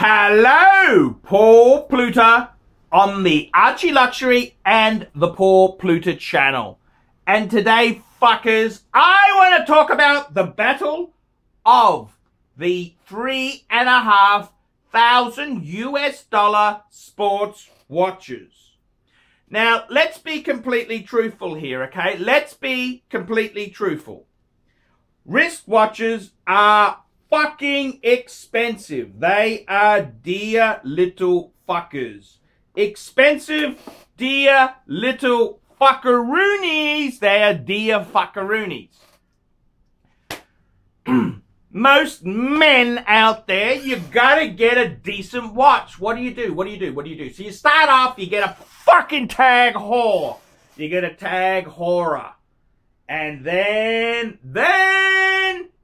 Hello, Paul Pluta on the ArchieLuxury and the Paul Pluta channel. And today, fuckers, I want to talk about the battle of the $3,500 US sports watches. Now, let's be completely truthful here, okay? Let's be completely truthful. Wristwatches are fucking expensive. They are dear little fuckers. Expensive, dear little fuckaroonies. They are dear fuckaroonies. Most men out there, you gotta get a decent watch. What do you do? What do you do? What do you do? So you start off, you get a fucking tag whore. You get a tag whorer. And then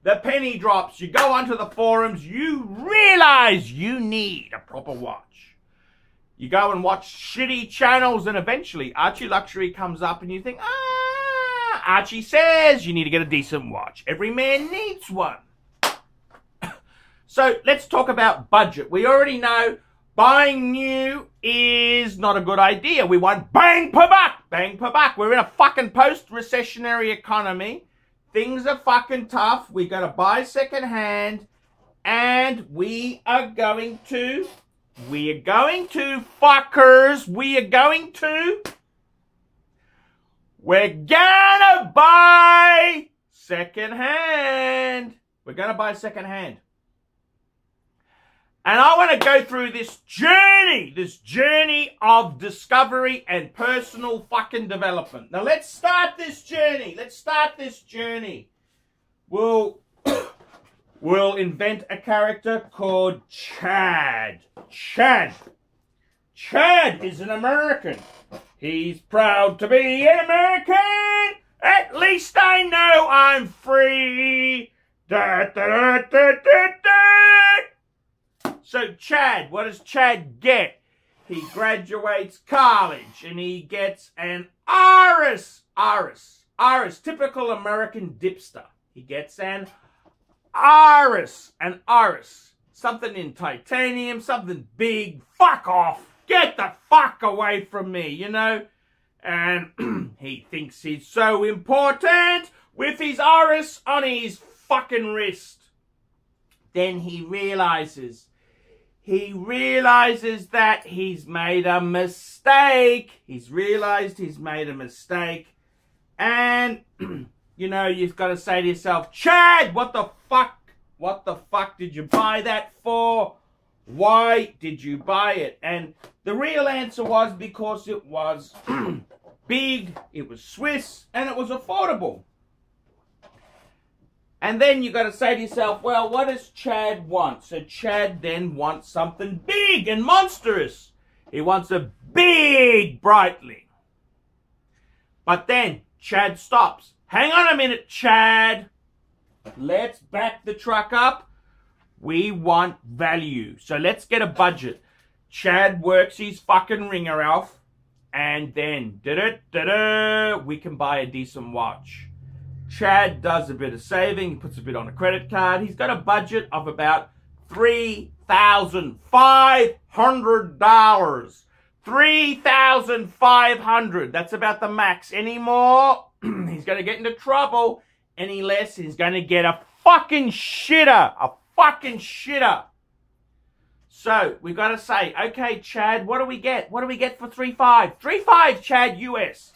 the penny drops. You go onto the forums, you realize you need a proper watch. You go and watch shitty channels, and eventually ArchieLuxury comes up and you think, Archie says you need to get a decent watch. Every man needs one. So let's talk about budget. We already know buying new is not a good idea. We want bang per buck, bang per buck. We're in a fucking post-recessionary economy. Things are fucking tough. We got to buy second hand, and we're going to buy second hand. We're gonna buy second hand. And I want to go through this journey of discovery and personal fucking development. Now let's start this journey. We'll invent a character called Chad. Chad is an American. He's proud to be an American. At least I know I'm free. Da, da, da, da, da, da. So Chad, what does Chad get? He graduates college and he gets an ARCHIE'S, typical American dipster. He gets an ARCHIE'S, something in titanium, something big. Fuck off. Get the fuck away from me, you know? And he thinks he's so important with his ARCHIE'S on his fucking wrist. Then he realizes that he's made a mistake. He's realized he's made a mistake. And, you know, you've got to say to yourself, Chad, what the fuck did you buy that for? Why did you buy it? And the real answer was because it was big, it was Swiss, and it was affordable. And then you got to say to yourself, well, what does Chad want? So Chad then wants something big and monstrous. He wants a big Breitling. But then Chad stops. Hang on a minute, Chad. Let's back the truck up. We want value. So let's get a budget. Chad works his fucking ringer off. And then, we can buy a decent watch. Chad does a bit of saving, he puts a bit on a credit card. He's got a budget of about $3,500. $3,500. That's about the max. Any more, he's going to get into trouble. Any less, he's going to get a fucking shitter. A fucking shitter. So, we've got to say, okay, Chad, what do we get? What do we get for 3.5? 3.5, Chad, US.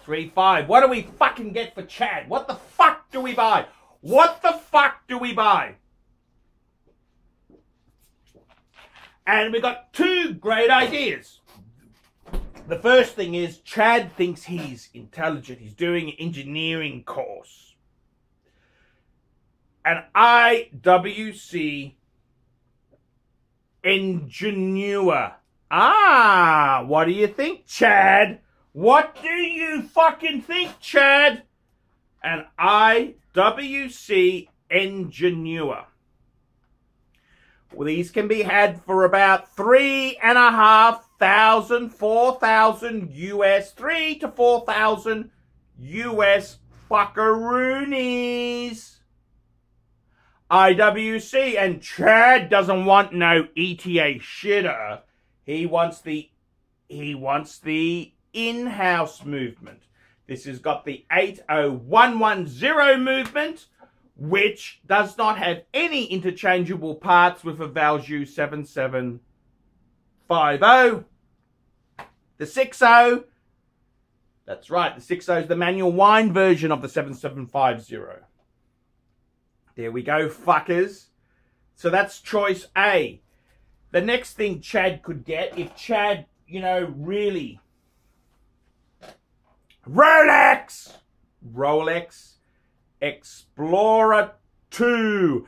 3.5. What do we fucking get for Chad? What the fuck do we buy? What the fuck do we buy? And we got two great ideas. The first thing is Chad thinks he's intelligent. He's doing an engineering course. An IWC INGENIEUR. What do you think, Chad? What do you fucking think, Chad? An IWC INGENIEUR. Well, these can be had for about $3,500, 4,000 US, 3,000 to 4,000 US fuckaroonies. IWC, and Chad doesn't want no ETA shitter. He wants the in-house movement. This has got the 80110 movement, which does not have any interchangeable parts with a value 7750. The 60, that's right, the 60 is the manual wind version of the 7750. There we go, fuckers. So that's choice A. The next thing Chad could get, if Chad, you know, really... Rolex Explorer 2.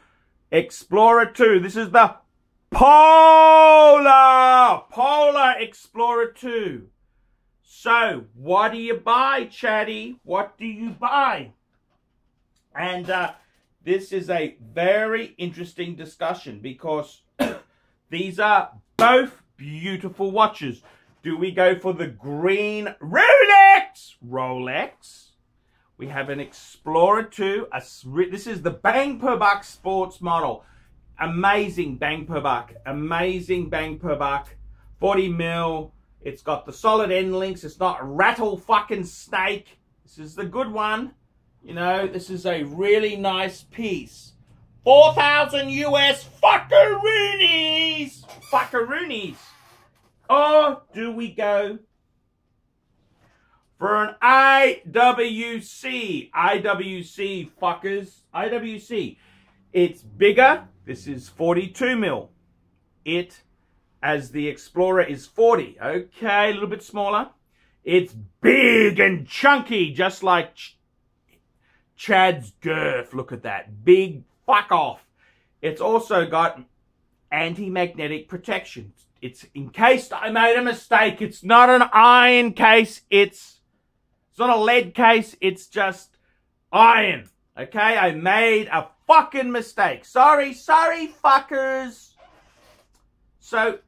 Explorer 2. This is the Polar Explorer 2. So, what do you buy, Chatty? What do you buy? And this is a very interesting discussion because these are both beautiful watches. Do we go for the green Rolex? We have an Explorer 2. This is the bang per buck sports model. Amazing bang per buck. Amazing bang per buck. 40 mil. It's got the solid end links. It's not rattle fucking snake. This is the good one. You know, this is a really nice piece. 4,000 US fuckaroonies. Fuckaroonies. Or do we go for an IWC? IWC, fuckers. IWC. It's bigger. This is 42 mil. It, as the Explorer, is 40. Okay, a little bit smaller. It's big and chunky, just like Chad's girth. Look at that. Big fuck off. It's also got anti-magnetic protection. It's encased. I made a mistake. It's not an iron case. It's not a lead case. It's just iron. Okay? I made a fucking mistake. Sorry, fuckers. So,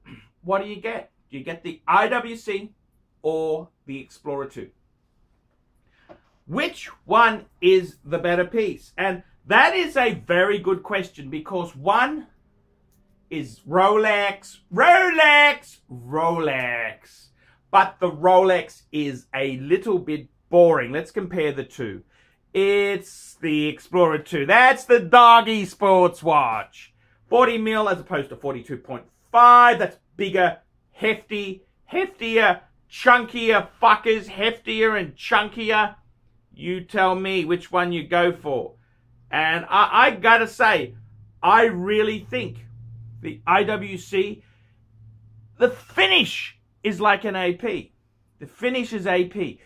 what do you get? Do you get the IWC or the Explorer 2? Which one is the better piece? And that is a very good question because one is Rolex. But the Rolex is a little bit boring. Let's compare the two. It's the Explorer 2. That's the doggy sports watch. 40 mil as opposed to 42.5. That's bigger, heftier, chunkier fuckers. Heftier and chunkier. You tell me which one you go for. And I gotta say, I really think the IWC, the finish is like an AP. The finish is AP.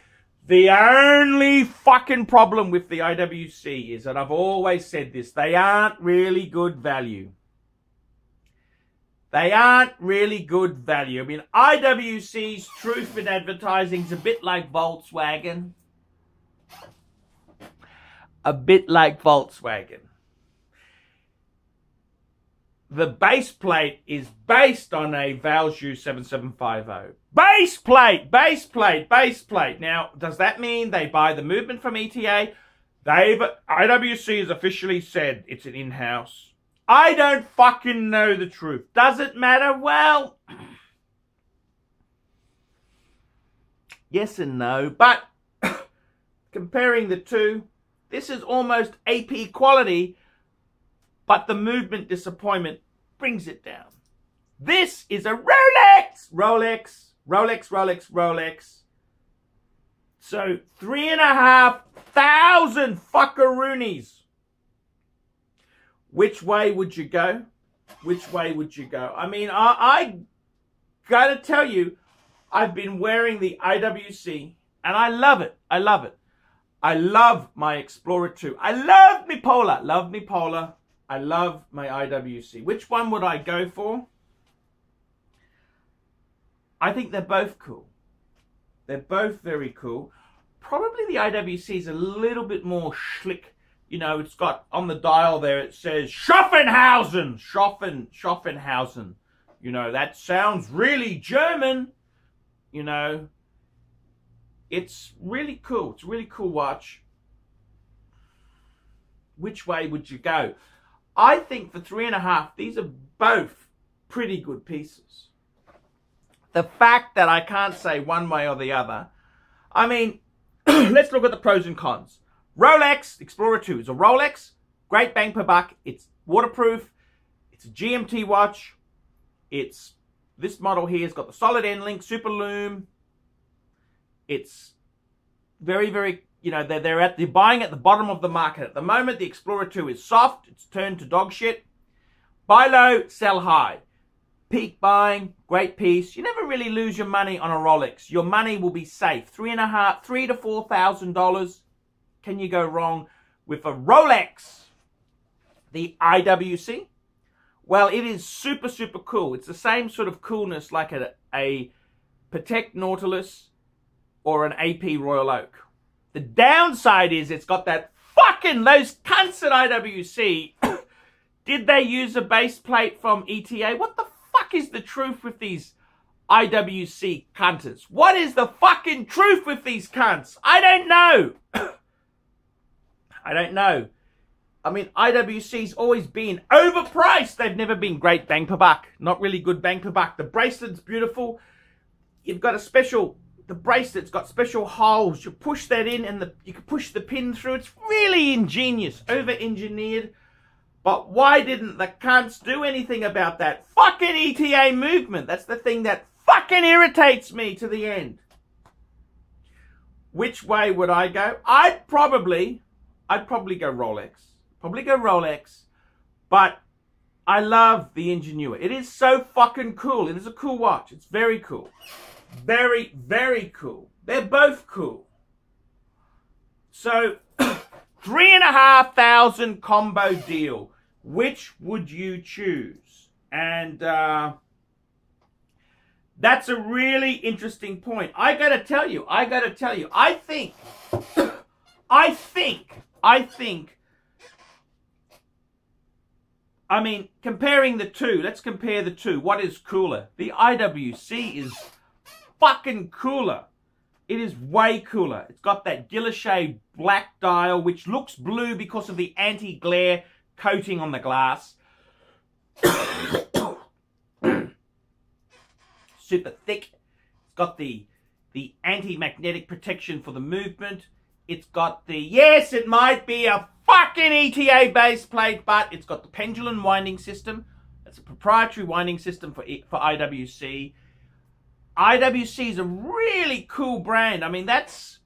The only fucking problem with the IWC is, and I've always said this, they aren't really good value. They aren't really good value. I mean, IWC's truth in advertising is a bit like Volkswagen. A bit like Volkswagen. The base plate is based on a value 7750. Base plate. Now, does that mean they buy the movement from ETA? IWC has officially said it's an in-house. I don't fucking know the truth. Does it matter? Well, yes and no. But comparing the two, this is almost AP quality, but the movement disappointment brings it down. This is a Rolex. So 3,500 fuckaroonies. Which way would you go? I mean, I gotta tell you, I've been wearing the IWC and I love it. I love my Explorer 2. I love me Polar. I love my IWC. Which one would I go for? I think they're both cool. They're both very cool. Probably the IWC is a little bit more schlick. You know, it's got on the dial there, it says Schaffenhausen. Schaffenhausen. You know, that sounds really German. You know, it's really cool. It's a really cool watch. Which way would you go? I think for 3.5, these are both pretty good pieces. The fact that I can't say one way or the other, I mean, let's look at the pros and cons. Rolex Explorer 2 is a Rolex, great bang per buck. It's waterproof. It's a GMT watch. It's this model here has got the solid end link, super lume. It's very, very, you know, they're buying at the bottom of the market at the moment. The Explorer 2 is soft. It's turned to dog shit. Buy low, sell high. Peak buying, great piece. You never really lose your money on a Rolex. Your money will be safe. $3,500 to $4,000. Can you go wrong with a Rolex? The IWC? Well, it is super, super cool. It's the same sort of coolness like a Patek Nautilus or an AP Royal Oak. The downside is it's got that fucking, those cunts at IWC. Did they use a base plate from ETA? What the fuck is the truth with these IWC cunters? What is the fucking truth with these cunts? I don't know. I don't know. I mean, IWC's always been overpriced. They've never been great bang per buck. Not really good bang per buck. The bracelet's beautiful. You've got a special, the bracelet's got special holes. You push that in and you can push the pin through. It's really ingenious, over-engineered. But why didn't the cunts do anything about that fucking ETA movement? That's the thing that fucking irritates me to the end. Which way would I go? I'd probably go Rolex. Probably go Rolex. But I love the INGENIEUR. It is so fucking cool. It is a cool watch. It's very cool. Very, very cool. They're both cool. So, $3,500 combo deal. Which would you choose? And that's a really interesting point. I gotta tell you, I think, I mean, comparing the two, let's compare the two. What is cooler? The IWC is fucking cooler. It is way cooler. It's got that Guilloche black dial, which looks blue because of the anti-glare coating on the glass. Super thick. It's got the anti-magnetic protection for the movement. It's got the, yes, it might be a fucking ETA base plate, but it's got the pendulum winding system. It's a proprietary winding system for IWC. IWC is a really cool brand. I mean, that's,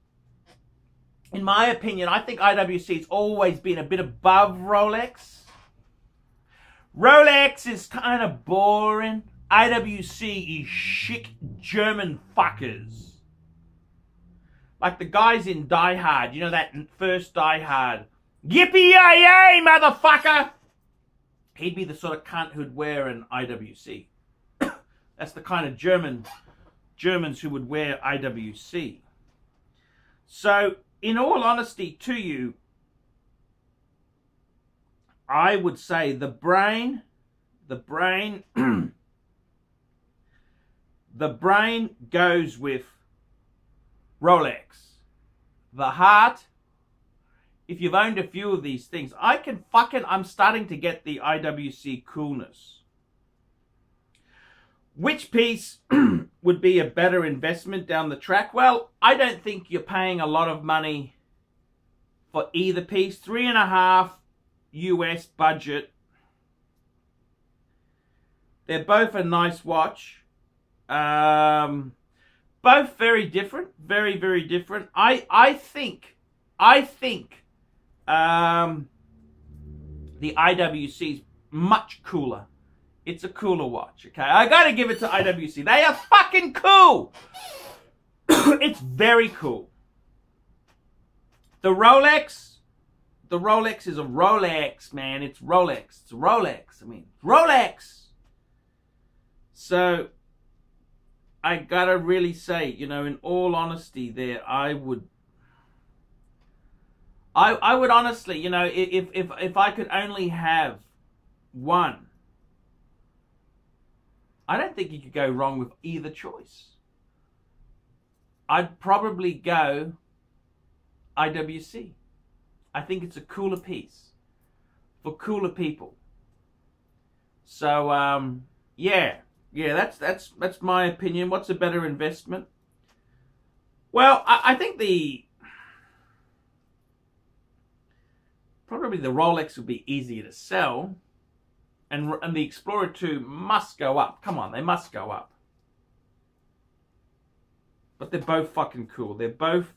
in my opinion, I think IWC's always been a bit above Rolex. Rolex is kind of boring. IWC is chic German fuckers. Like the guys in Die Hard, you know that first Die Hard. Yippee-yay-yay, motherfucker! He'd be the sort of cunt who'd wear an IWC. That's the kind of Germans who would wear IWC. So, in all honesty to you, I would say the brain goes with Rolex. The heart, if you've owned a few of these things, I'm starting to get the IWC coolness. Which piece would be a better investment down the track? Well, I don't think you're paying a lot of money for either piece. $3.5 US budget. They're both a nice watch. Both very different. Very, very different. I think the IWC is much cooler. It's a cooler watch, okay? I gotta give it to IWC. They are fucking cool. It's very cool. The Rolex is a Rolex, man. It's Rolex. It's a Rolex. I mean, Rolex. So, I gotta really say, you know, in all honesty there, I would honestly, you know, if I could only have one, I don't think you could go wrong with either choice. I'd probably go IWC. I think it's a cooler piece. for cooler people. So, yeah, that's my opinion. What's a better investment? Well, I think probably the Rolex would be easier to sell, and the Explorer 2 must go up. Come on, they must go up. But they're both fucking cool. They're both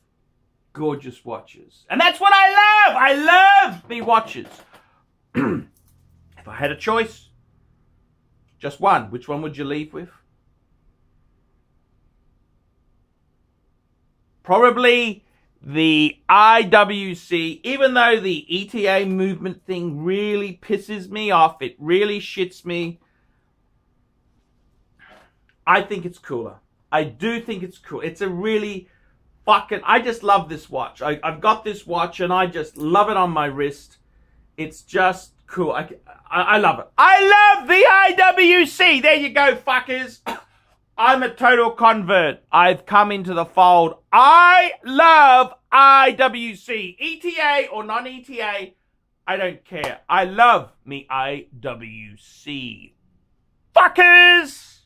gorgeous watches. And that's what I love! I love the watches. If I had a choice, just one, which one would you leave with? Probably the IWC, even though the ETA movement thing really pisses me off, it really shits me, I think it's cooler. I do think it's cool. It's a really fucking, I just love this watch. I've got this watch and I just love it on my wrist. It's just cool. I love it. I love the IWC. There you go, fuckers. I'm a total convert. I've come into the fold. I love IWC. ETA or non-ETA, I don't care. I love me IWC. Fuckers!